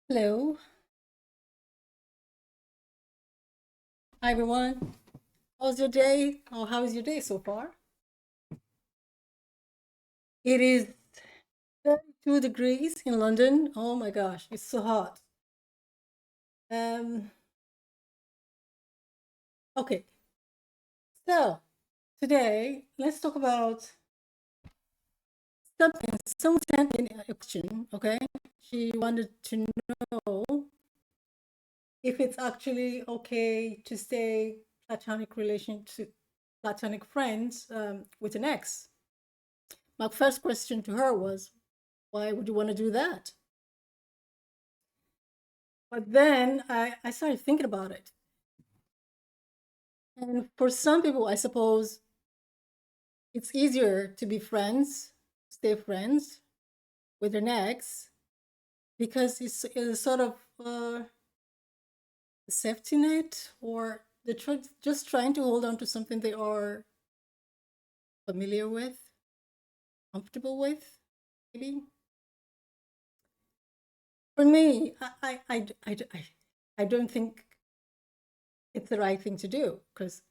Hello. Hi, everyone. How's your day? Or how is your day so far? It is 32 degrees in London. Oh my gosh, it's so hot. Um, okay, so today let's talk about something. Someone sent in a question, okay? She wanted to know if it's actually okay to stay platonic friends with an ex. My first question to her was, why would you want to do that? But then I started thinking about it. And for some people, I suppose it's easier to be friends, stay friends with an ex because it's a sort of a safety net, or just trying to hold on to something they are familiar with, comfortable with, maybe. For me, I don't think it's the right thing to do because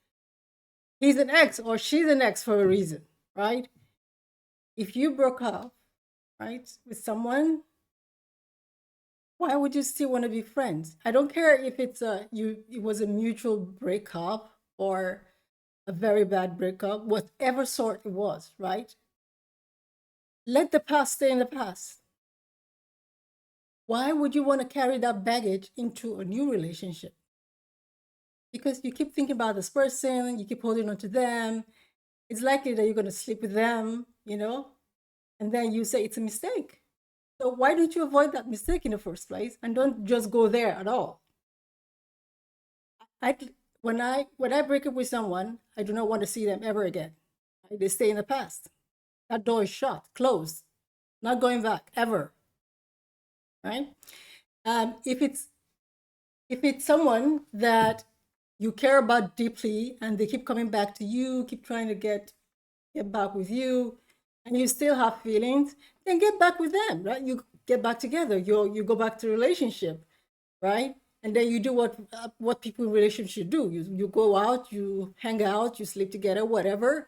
he's an ex or she's an ex for a reason, right? If you broke up, right, with someone, why would you still want to be friends? I don't care if it was a mutual breakup or a very bad breakup, whatever sort it was, right? Let the past stay in the past. Why would you want to carry that baggage into a new relationship? Because you keep thinking about this person, you keep holding on to them. It's likely that you're going to sleep with them, and then you say it's a mistake. So why don't you avoid that mistake in the first place and don't just go there at all? I when I break up with someone, I do not want to see them ever again. They stay in the past. That door is shut, closed, not going back ever. Right? If it's someone that you care about deeply and they keep coming back to you, keep trying to get back with you, and you still have feelings, then get back with them, right? You get back together. You go back to the relationship, right? And then you do what people in relationships do. You go out, you hang out, you sleep together, whatever.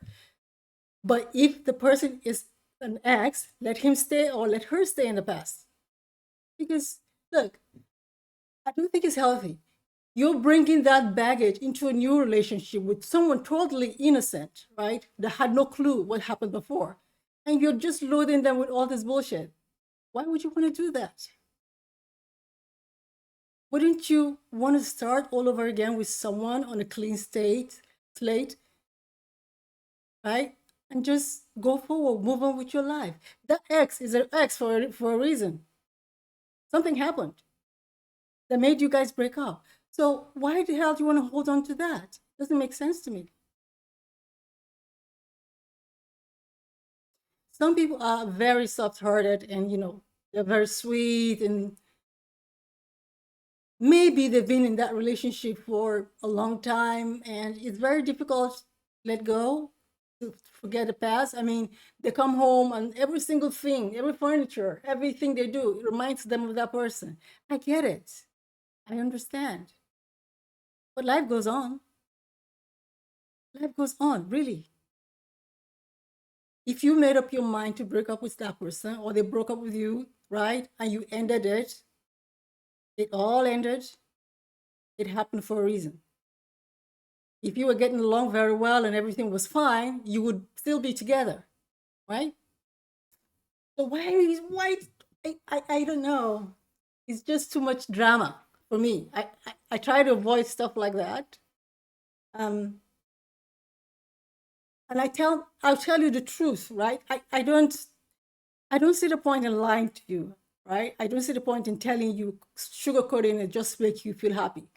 But if the person is an ex, let him stay or let her stay in the past. Because look, I don't think it's healthy. You're bringing that baggage into a new relationship with someone totally innocent, right? That had no clue what happened before. And you're just loading them with all this bullshit. Why would you want to do that? Wouldn't you want to start all over again with someone on a clean slate, right? And just go forward, move on with your life. That ex is an ex for a reason. Something happened that made you guys break up. So why the hell do you want to hold on to that? Doesn't make sense to me. Some people are very soft-hearted and they're very sweet, and maybe they've been in that relationship for a long time and it's very difficult to let go, to forget the past. I mean, they come home and every single thing, every furniture, everything they do, it reminds them of that person. I get it. I understand. But life goes on. Life goes on, really. If you made up your mind to break up with that person or they broke up with you, right, and you ended it, it all ended, it happened for a reason. If you were getting along very well and everything was fine, you would still be together, right? So why I don't know. It's just too much drama for me. I try to avoid stuff like that. Um, and I'll tell you the truth, right? I don't see the point in lying to you, right? I don't see the point in telling you, sugarcoating it just to make you feel happy.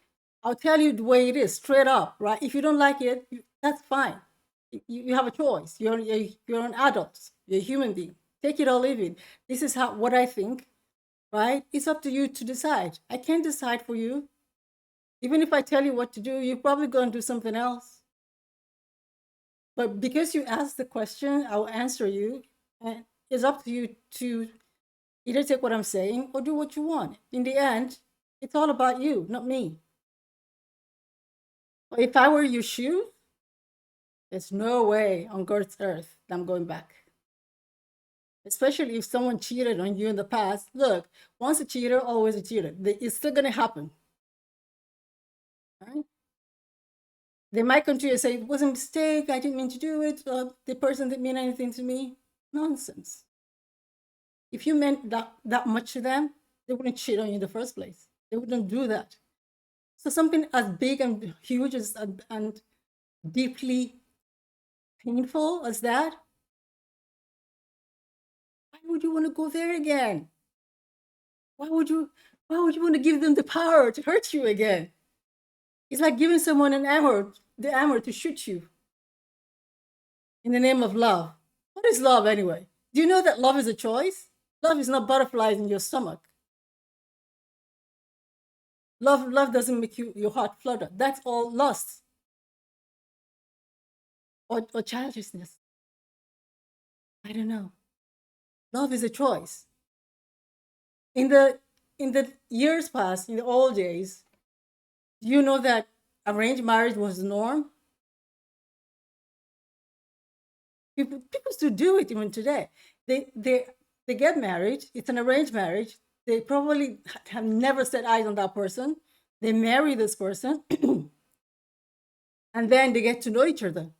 I'll tell you the way it is, straight up, right? If you don't like it, that's fine. You have a choice. You're an adult. You're a human being. Take it or leave it. This is what I think, right? It's up to you to decide. I can't decide for you. Even if I tell you what to do, you're probably going to do something else. But because you asked the question, I'll answer you. And it's up to you to Either take what I'm saying or do what you want. In the end, it's all about you, not me. If I were your shoe, there's no way on God's earth that I'm going back. Especially if someone cheated on you in the past. Look, once a cheater, always a cheater. It's still going to happen. Right? They might come to you and say, it was a mistake. I didn't mean to do it. The person didn't mean anything to me. Nonsense. If you meant that much to them, they wouldn't cheat on you in the first place. They wouldn't do that. So something as big and huge and deeply painful as that, why would you want to go there again? Why would you want to give them the power to hurt you again? It's like giving someone the ammo to shoot you in the name of love. What is love anyway? Do you know that love is a choice? Love is not butterflies in your stomach. Love doesn't make your heart flutter. That's all lust or childishness. I don't know. Love is a choice. In the years past, in the old days, do you know that arranged marriage was the norm? People still do it even today. They get married. It's an arranged marriage. They probably have never set eyes on that person. They marry this person, and then they get to know each other.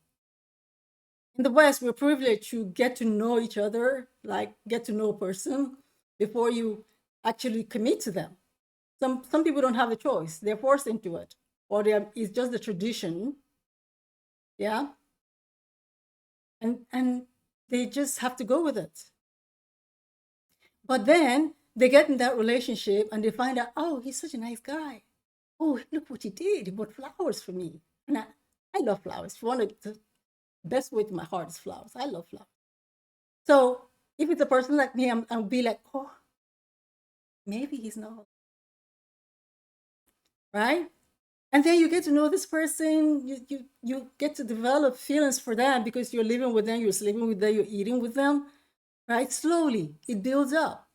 In the West, we're privileged to get to know each other, like get to know a person before you actually commit to them. Some people don't have the choice; they're forced into it, or it's just the tradition. Yeah, and they just have to go with it. But then they get in that relationship and they find out, oh, he's such a nice guy. Oh, look what he did. He bought flowers for me. And I love flowers. If you want the best way to my heart is flowers. I love flowers. So if it's a person like me, I'll be like, oh, maybe he's not. Right? And then you get to know this person. You get to develop feelings for them because you're living with them, you're sleeping with them, you're eating with them. Right? Slowly, it builds up.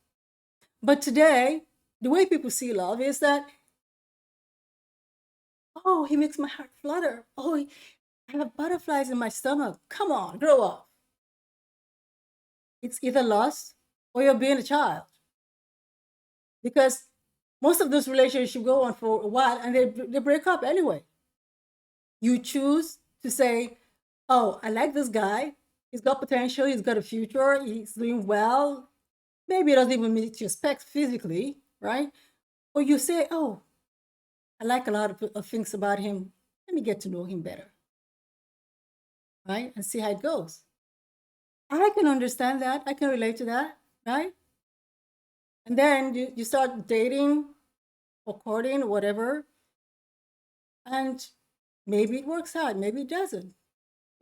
But today, the way people see love is that, oh, he makes my heart flutter. Oh, I have butterflies in my stomach. Come on, grow up. It's either lust or you're being a child. Because most of those relationships go on for a while and they break up anyway. You choose to say, oh, I like this guy. He's got potential. He's got a future. He's doing well. Maybe he doesn't even meet your specs physically, right? Or you say, oh, I like a lot of things about him. Let me get to know him better, right? And see how it goes. I can understand that. I can relate to that, right? And then you start dating or courting or whatever. And maybe it works out. Maybe it doesn't.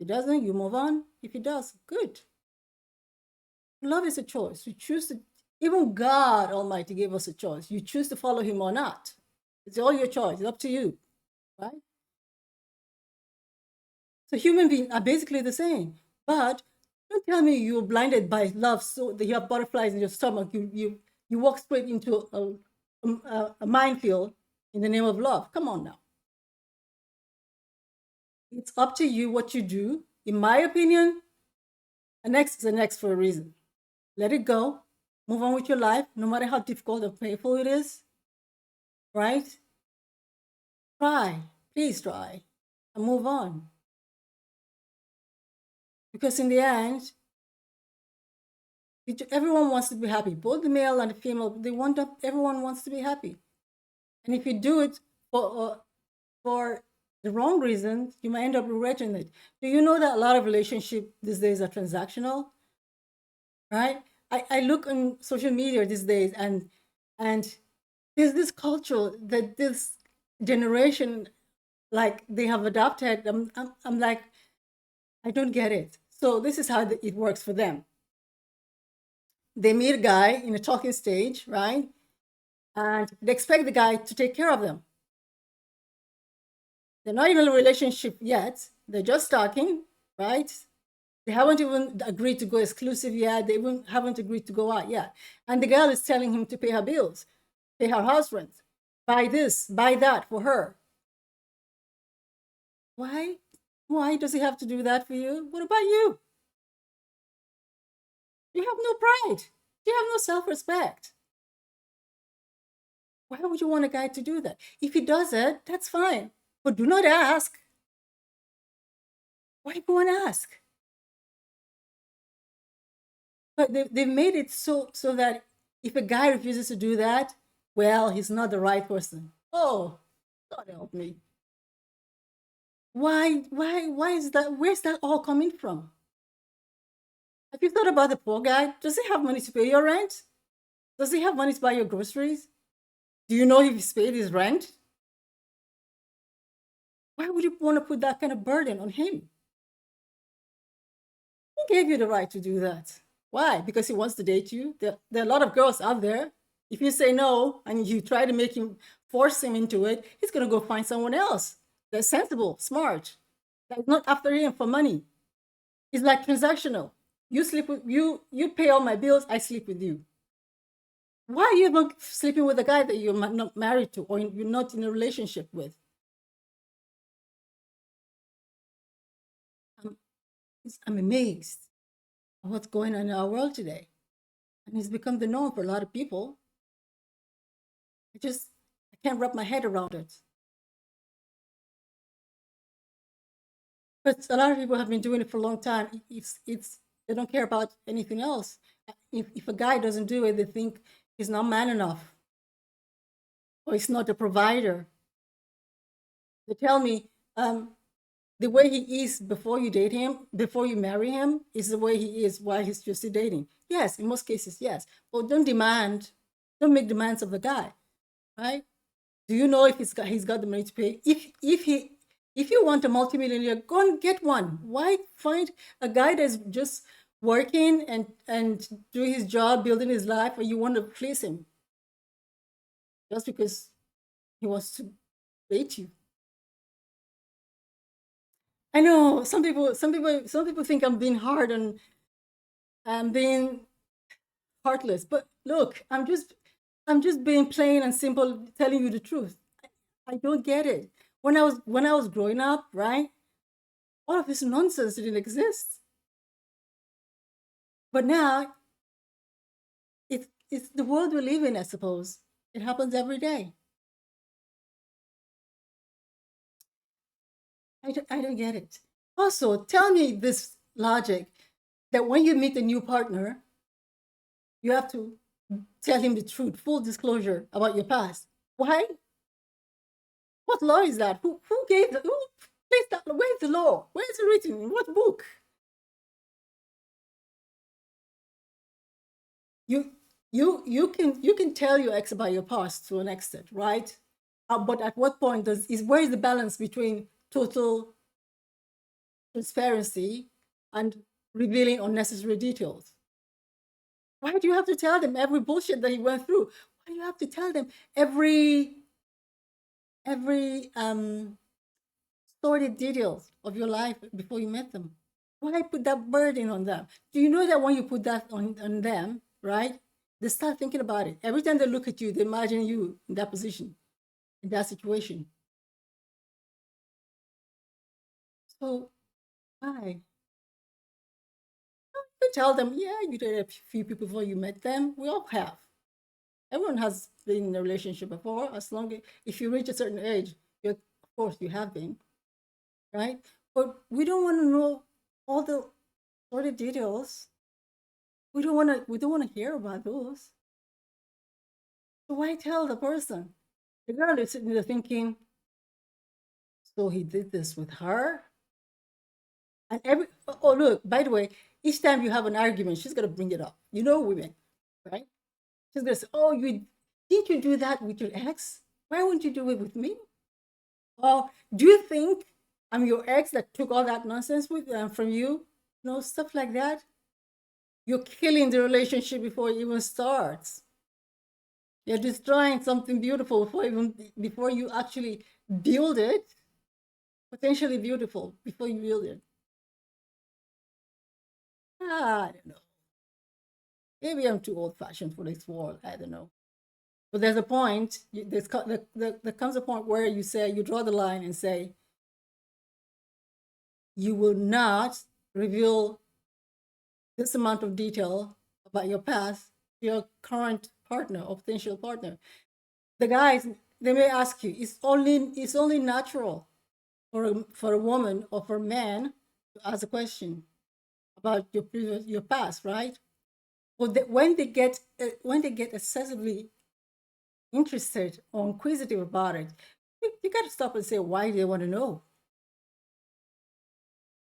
If it doesn't, you move on. If it does, good. Love is a choice. You choose to, even God Almighty gave us a choice. You choose to follow him or not. It's all your choice. It's up to you, right? So human beings are basically the same. But don't tell me you're blinded by love so that you have butterflies in your stomach. You walk straight into a minefield in the name of love. Come on now. It's up to you what you do. In my opinion, an ex is an ex for a reason. Let it go. Move on with your life, no matter how difficult or painful it is. Right? Try. Please try. And move on. Because in the end, everyone wants to be happy. Both the male and the female, everyone wants to be happy. And if you do it for the wrong reasons, you might end up regretting it. Do you know that a lot of relationships these days are transactional? Right? I look on social media these days and there's this culture that this generation like they have adopted. I'm like, I don't get it. So this is how it works for them. They meet a guy in a talking stage, right? And they expect the guy to take care of them. They're not even in a relationship yet. They're just talking, right? They haven't even agreed to go exclusive yet. They even haven't agreed to go out yet. And the girl is telling him to pay her bills, pay her house rent, buy this, buy that for her. Why? Why does he have to do that for you? What about you? You have no pride. You have no self respect. Why would you want a guy to do that? If he does it, that's fine. But do not ask. Why go and ask? But they've made it so that if a guy refuses to do that, well, he's not the right person. Oh, God help me. Why is that? Where's that all coming from? Have you thought about the poor guy? Does he have money to pay your rent? Does he have money to buy your groceries? Do you know if he's paid his rent? Why would you want to put that kind of burden on him? Who gave you the right to do that? Why? Because he wants to date you? There are a lot of girls out there. If you say no and you try to make him, force him into it, he's going to go find someone else that's sensible, smart, that's not after him for money. It's like transactional. You sleep with you pay all my bills, I sleep with you. Why are you even sleeping with a guy that you're not married to or you're not in a relationship with? I'm, I'm amazed at what's going on in our world today. And it's become the norm for a lot of people. I can't wrap my head around it. But a lot of people have been doing it for a long time. It's they don't care about anything else. If a guy doesn't do it, they think he's not man enough or he's not a provider. They tell me the way he is before you date him, before you marry him, is the way he is while he's just dating. Yes, in most cases, yes. But don't make demands of the guy, right? Do you know if he's got the money to pay? If you want a multimillionaire, go and get one. Why find a guy that's just working and doing his job, building his life, or you want to please him just because he wants to date you? I know some people think I'm being hard and I'm being heartless, but look, I'm just being plain and simple, telling you the truth. I don't get it. When I was growing up, right? All of this nonsense didn't exist. But now it's the world we live in, I suppose. It happens every day. I don't get it. Also, tell me this logic that when you meet a new partner, you have to tell him the truth, full disclosure about your past. Why? What law is that? Who gave the who placed that? Where's the law? Where's it written? In what book? You you can tell your ex about your past to an extent, right? But at what point where is the balance between total transparency and revealing unnecessary details? Why do you have to tell them every bullshit that he went through? Why do you have to tell them every sordid details of your life before you met them? Why put that burden on them? Do you know that when you put that on them, right? They start thinking about it. Every time they look at you, they imagine you in that position, in that situation. So why? You tell them, yeah, you dated a few people before you met them. We all have. Everyone has been in a relationship before, as long as if you reach a certain age, of course you have been, right? But we don't want to know all the sort of details. We don't want to hear about those. So why tell the person? The girl is sitting there thinking, so he did this with her? And oh look, by the way, each time you have an argument, she's gonna bring it up. You know women, right? She's gonna say, "Oh, did you do that with your ex? Why wouldn't you do it with me? Or do you think I'm your ex that took all that nonsense from you? Stuff like that. You're killing the relationship before it even starts. You're destroying something beautiful before you actually build it. Potentially beautiful before you build it. I don't know. Maybe I'm too old fashioned for this world. I don't know. But there's a point, there comes a point where you say, you draw the line and say, you will not reveal this amount of detail about your past to your current partner or potential partner. The guys, they may ask you, it's only natural for a woman or for a man to ask a question about your past, right? But when they get excessively interested or inquisitive about it, you got to stop and say, why do they want to know?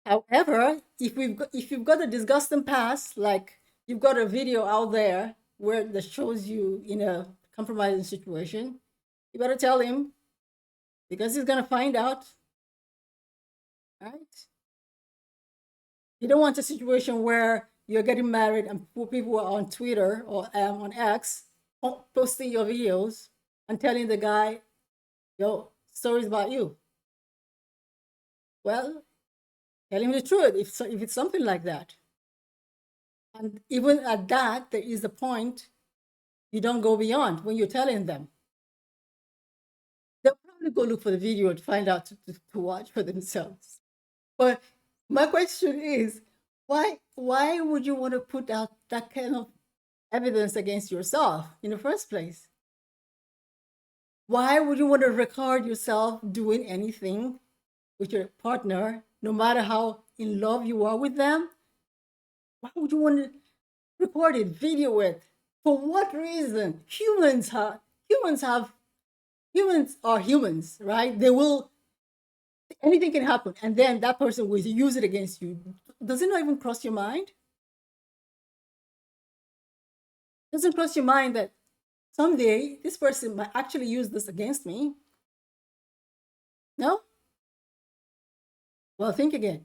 However, if you've got a disgusting past, like you've got a video out there where that shows you in a compromising situation, you better tell him, because he's gonna find out, right? You don't want a situation where you're getting married and people are on Twitter or on X posting your videos and telling the guy, yo, stories about you. Well, tell him the truth if it's something like that. And even at that, there is a point you don't go beyond when you're telling them. They'll probably go look for the video and find out to watch for themselves. But my question is, why would you want to put out that kind of evidence against yourself in the first place? Why would you want to record yourself doing anything with your partner, no matter how in love you are with them? Why would you want to record it, video it? For what reason? Humans are humans, right? They will, anything can happen, and then that person will use it against you. Does it not even cross your mind? Doesn't cross your mind that someday this person might actually use this against me? No? Well, think again.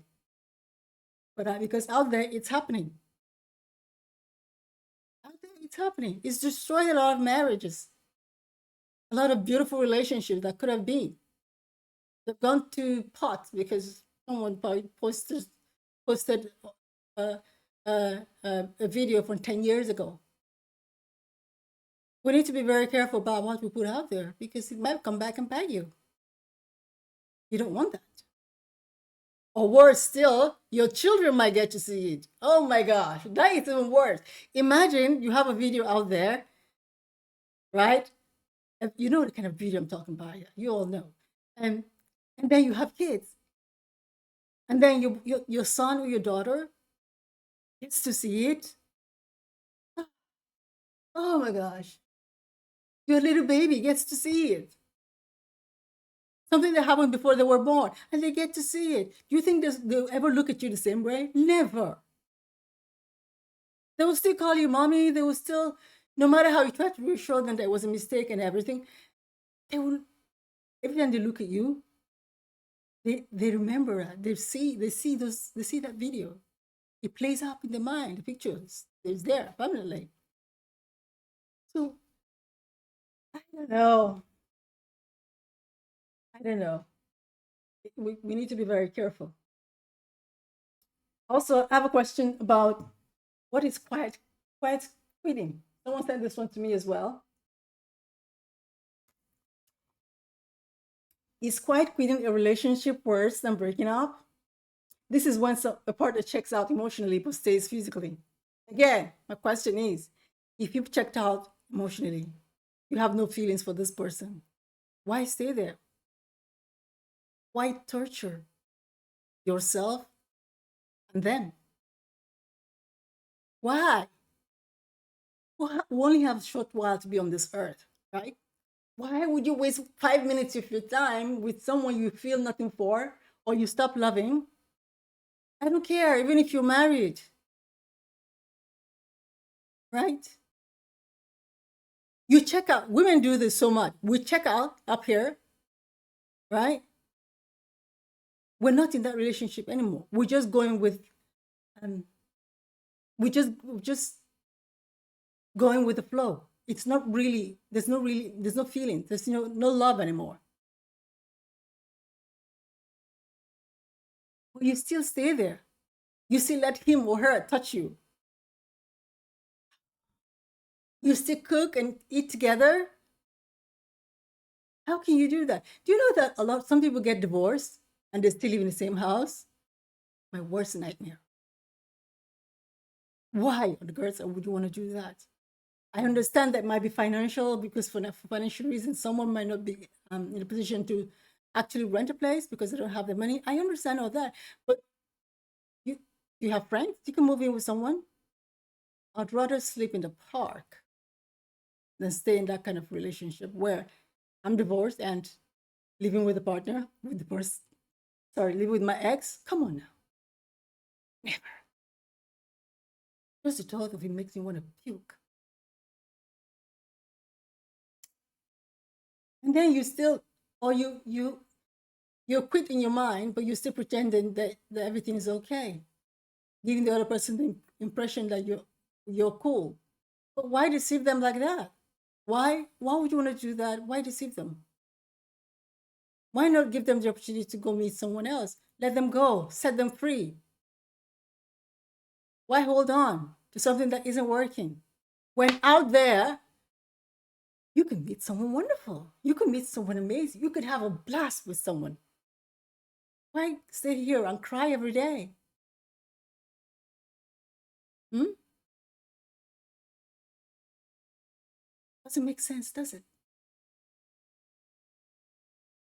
But because out there it's happening. Out there it's happening. It's destroyed a lot of marriages, a lot of beautiful relationships that could have been. They've gone to pot because someone posted a, a video from 10 years ago. We need to be very careful about what we put out there because it might come back and bite you. You don't want that. Or worse still, your children might get to see it. Oh my gosh, that is even worse. Imagine you have a video out there, right? You know the kind of video I'm talking about. You all know. And then you have kids. And then your son or your daughter gets to see it. Oh my gosh. Your little baby gets to see it. Something that happened before they were born, and they get to see it. Do you think they'll ever look at you the same way? Never. They will still call you mommy. They will still, no matter how you try to reassure them that it was a mistake and everything, they will, every time they look at you, they remember that. They see that video. It plays up in their mind, the pictures. It's there permanently. So I don't know. I don't know. We need to be very careful. Also, I have a question about what is quiet quitting. Someone sent this one to me as well. Is quiet quitting a relationship worse than breaking up? This is when a partner checks out emotionally but stays physically. Again, my question is, if you've checked out emotionally, you have no feelings for this person, why stay there? Why torture yourself and them? Why? We only have a short while to be on this earth, right? Why would you waste 5 minutes of your time with someone you feel nothing for or you stop loving? I don't care, even if you're married, right? You check out, women do this so much. We check out up here, right? We're not in that relationship anymore. We're just going with, we're just going with the flow. It's not really, there's no feeling, there's no love anymore. But you still stay there. You still let him or her touch you. You still cook and eat together. How can you do that? Do you know that some people get divorced and they still live in the same house? My worst nightmare. Why on the earth would you want to do that? I understand that might be financial because for financial reasons, someone might not be in a position to actually rent a place because they don't have the money. I understand all that, but you you have friends. You can move in with someone. I'd rather sleep in the park than stay in that kind of relationship where I'm divorced and living with a partner with the person. Sorry, living with my ex. Come on now, never. Just the thought of it makes me want to puke. And then you still, or you're quick in your mind, but you're still pretending that everything is okay, giving the other person the impression that you're cool. But why deceive them like that? Why would you want to do that? Why deceive them? Why not give them the opportunity to go meet someone else? Let them go, set them free. Why hold on to something that isn't working? When out there, you can meet someone wonderful. You can meet someone amazing. You could have a blast with someone. Why stay here and cry every day? Hmm? Doesn't make sense, does it?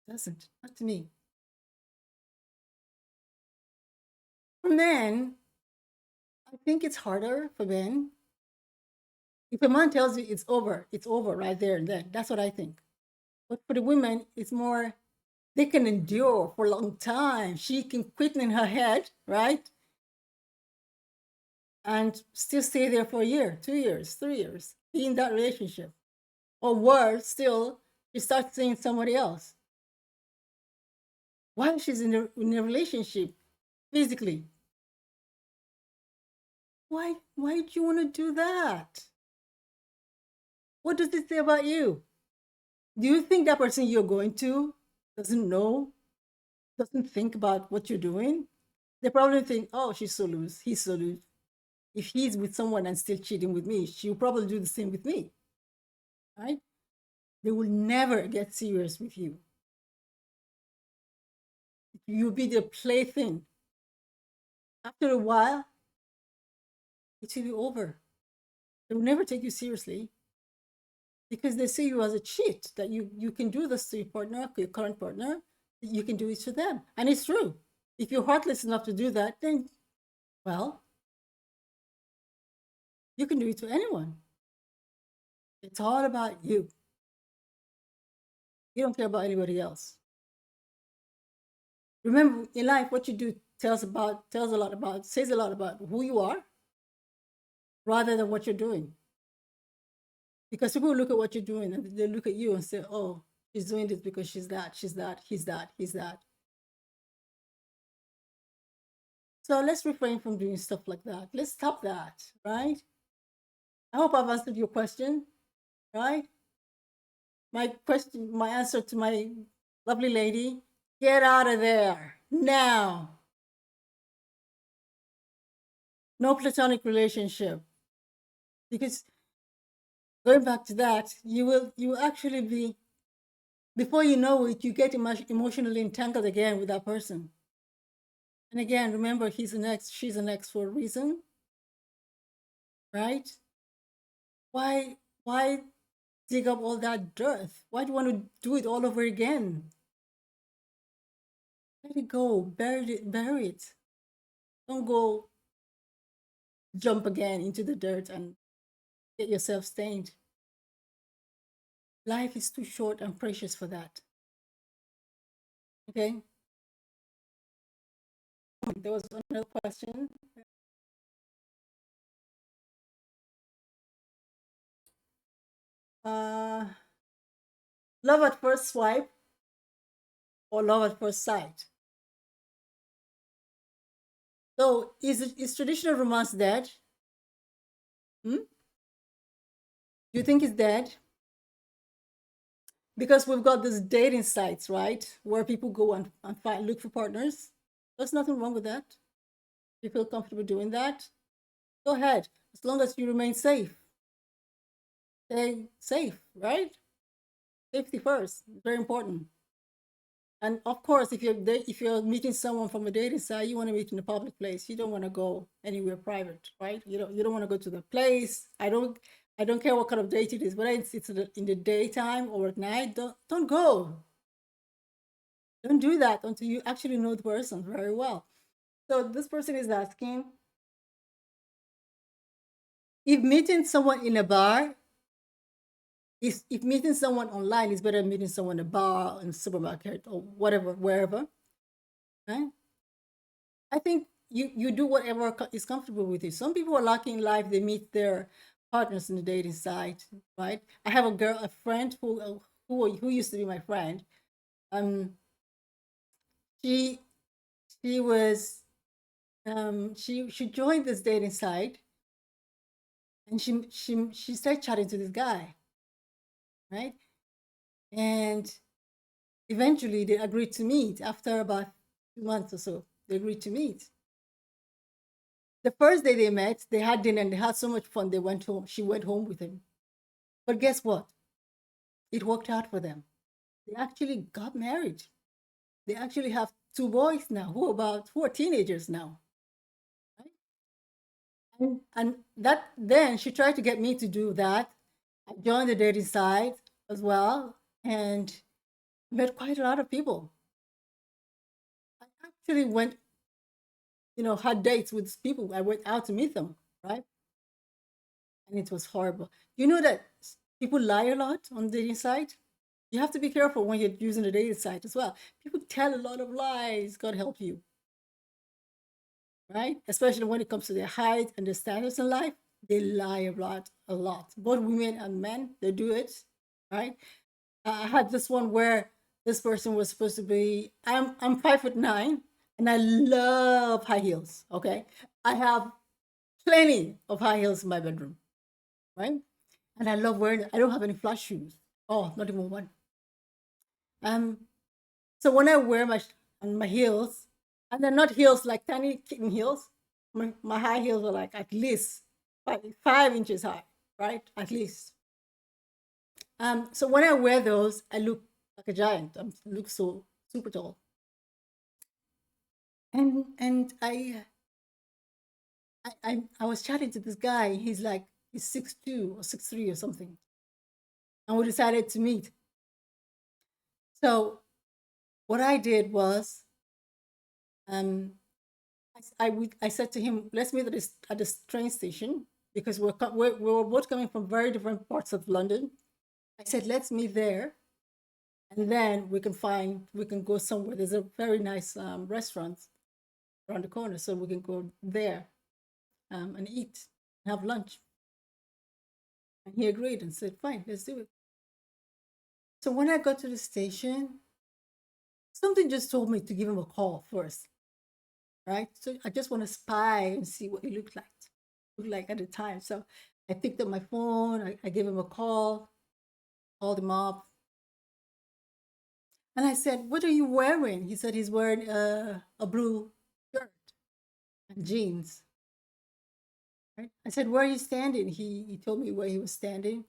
Doesn't. Not to me. For men, I think it's harder for men. If a man tells you it's over right there and then. That's what I think. But for the women, it's more, they can endure for a long time. She can quit in her head, right? And still stay there for a year, 2 years, 3 years, be in that relationship. Or worse, still, she starts seeing somebody else while she's in a relationship physically. Why do you want to do that? What does it say about you? Do you think that person you're going to doesn't know, doesn't think about what you're doing? They probably think, oh, she's so loose, he's so loose. If he's with someone and still cheating with me, she'll probably do the same with me, right? They will never get serious with you. You'll be their plaything. After a while, it will be over. They will never take you seriously because they see you as a cheat, that you can do this to your partner, your current partner, you can do it to them. And it's true. If you're heartless enough to do that, then, well, you can do it to anyone. It's all about you. You don't care about anybody else. Remember, in life, what you do says a lot about who you are rather than what you're doing. Because people look at what you're doing and they look at you and say, oh, she's doing this because she's that, he's that, he's that. So let's refrain from doing stuff like that. Let's stop that, right? I hope I've answered your question, right? My answer to my lovely lady, get out of there now. No platonic relationship. Because going back to that, you actually be, before you know it, you get emotionally entangled again with that person. And again, remember, he's an ex, she's an ex for a reason, right? Why dig up all that dirt? Why do you want to do it all over again? Let it go, bury it. Don't go jump again into the dirt and get yourself stained. Life is too short and precious for that. Okay? There was another question. Uh, love at first swipe or love at first sight? So is traditional romance dead? Hmm? Do you think it's dead? Because we've got these dating sites, right, where people go and look for partners. There's nothing wrong with that. You feel comfortable doing that? Go ahead, as long as you remain safe. Stay safe, right? Safety first, very important. And of course, if you're meeting someone from a dating site, you want to meet in a public place. You don't want to go anywhere private, right? You don't want to go to the place. I don't care what kind of date it is, whether it's in the daytime or at night. Don't go. Don't do that until you actually know the person very well. So this person is asking if meeting someone in a bar is if meeting someone online is better than meeting someone in a bar, in a supermarket, or whatever, wherever, right? I think you do whatever is comfortable with you. Some people are lucky in life; they meet their partners in the dating site, right? I have a friend who used to be my friend. Um, she she was she joined this dating site, and she started chatting to this guy, right? And eventually they agreed to meet after about 2 months or so. They agreed to meet. The first day they met, they had dinner and they had so much fun. They went home. She went home with him. But guess what? It worked out for them. They actually got married. They actually have two boys now who are teenagers now. Right? And that then she tried to get me to do that. I joined the dating site as well and met quite a lot of people. I actually went, had dates with people. I went out to meet them, right? And it was horrible. You know that people lie a lot on the dating site? You have to be careful when you're using the dating site as well. People tell a lot of lies. God help you, right? Especially when it comes to their height and their status in life. They lie a lot, a lot. Both women and men, they do it, right? I had this one where this person was supposed to be. I'm 5'9", and I love high heels. Okay, I have plenty of high heels in my bedroom, right? And I love wearing. I don't have any flat shoes. Oh, not even one. Um, so when I wear my heels, and they're not heels like tiny kitten heels, my high heels are like at least 5 inches high, right? At least. So when I wear those, I look like a giant. I look so super tall. And I was chatting to this guy. He's 6'2" or 6'3" or something, and we decided to meet. So what I did was, um, I said to him, let's meet at this train station because we were both coming from very different parts of London. I said, let's meet there, and then we can go somewhere. There's a very nice restaurant around the corner, so we can go there and eat, have lunch. And he agreed and said, fine, let's do it. So when I got to the station, something just told me to give him a call first, right? So I just want to spy and see what he looked like at the time. So I picked up my phone, I gave him a call, called him up, and I said, what are you wearing? He said he's wearing a blue shirt and jeans. Right? I said, where are you standing? He told me where he was standing,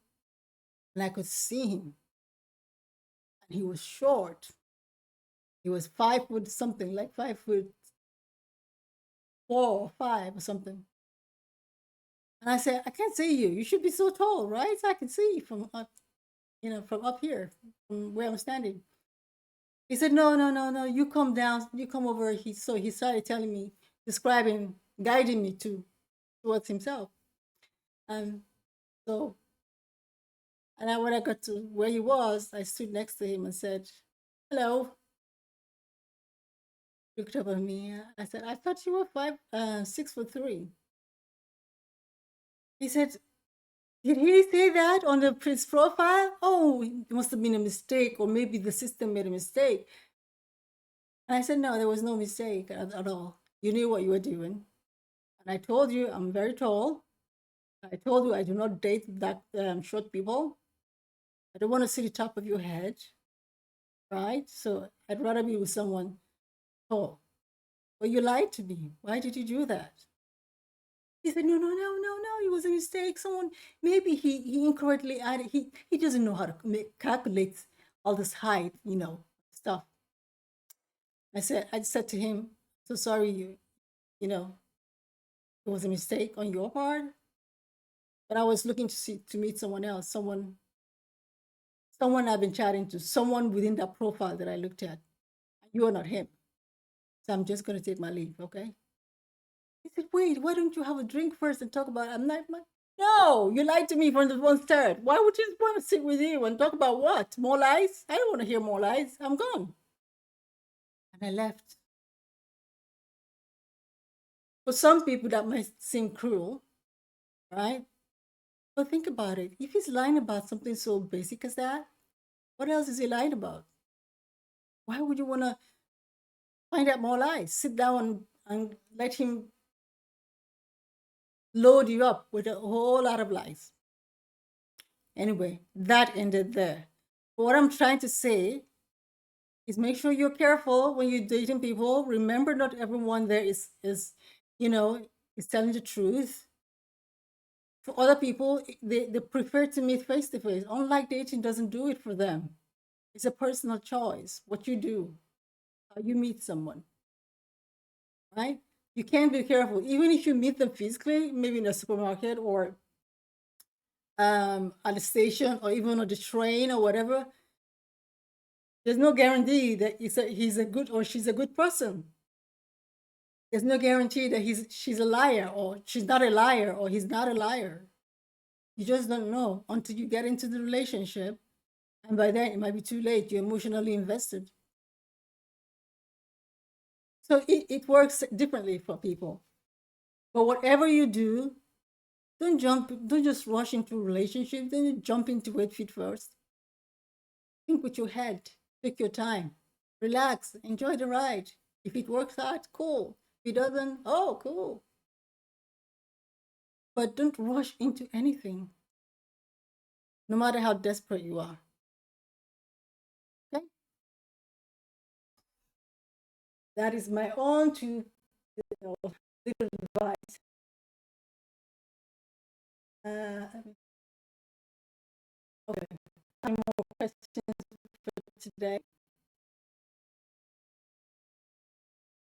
and I could see him. And he was short. He was 5 foot something, like 5'4" or 5 or something. And I said, I can't see you. You should be so tall, right? So I can see you from up, from up here, from where I'm standing. He said, no, no, no, no. You come down. You come over. He started telling me, describing, guiding me towards himself. And so, when I got to where he was, I stood next to him and said, hello. Looked up at me. I said, I thought you were 6'3". He said, did he say that on his profile? Oh, it must have been a mistake, or maybe the system made a mistake. And I said, no, there was no mistake at all. You knew what you were doing. And I told you I'm very tall. I told you I do not date that short people. I don't want to see the top of your head, right? So I'd rather be with someone tall. Well, you lied to me. Why did you do that? He said, no, no, no, no, no. It was a mistake. Someone, maybe he incorrectly added, he doesn't know how to calculate all this height, stuff. I said to him, so sorry, you know, it was a mistake on your part. But I was looking to meet someone else, someone I've been chatting to, someone within that profile that I looked at. You are not him. So I'm just going to take my leave, okay? He said, wait, why don't you have a drink first and talk about it? I'm not, no, you lied to me from the one start. Why would you want to sit with you and talk about what? More lies? I don't want to hear more lies. I'm gone. And I left. For some people, that might seem cruel, right? But think about it. If he's lying about something so basic as that, what else is he lying about? Why would you want to find out more lies? Sit down and let him load you up with a whole lot of lies. Anyway, that ended there. But what I'm trying to say is make sure you're careful when you're dating people. Remember, not everyone there is you know is telling the truth. For other people, they prefer to meet face to face. Online dating doesn't do it for them. It's a personal choice. What you do, how you meet someone, right? You can be careful, even if you meet them physically, maybe in a supermarket or at the station or even on the train or whatever. There's no guarantee that he's a good or she's a good person. There's no guarantee that she's a liar or she's not a liar or he's not a liar. You just don't know until you get into the relationship. And by then, it might be too late. You're emotionally invested. So it works differently for people. But whatever you do, don't just rush into a relationship. Don't jump into it feet first. Think with your head. Take your time. Relax. Enjoy the ride. If it works out, cool. If it doesn't, oh, cool. But don't rush into anything, no matter how desperate you are. Okay? That is my own two little advice. Okay. Any more questions for today?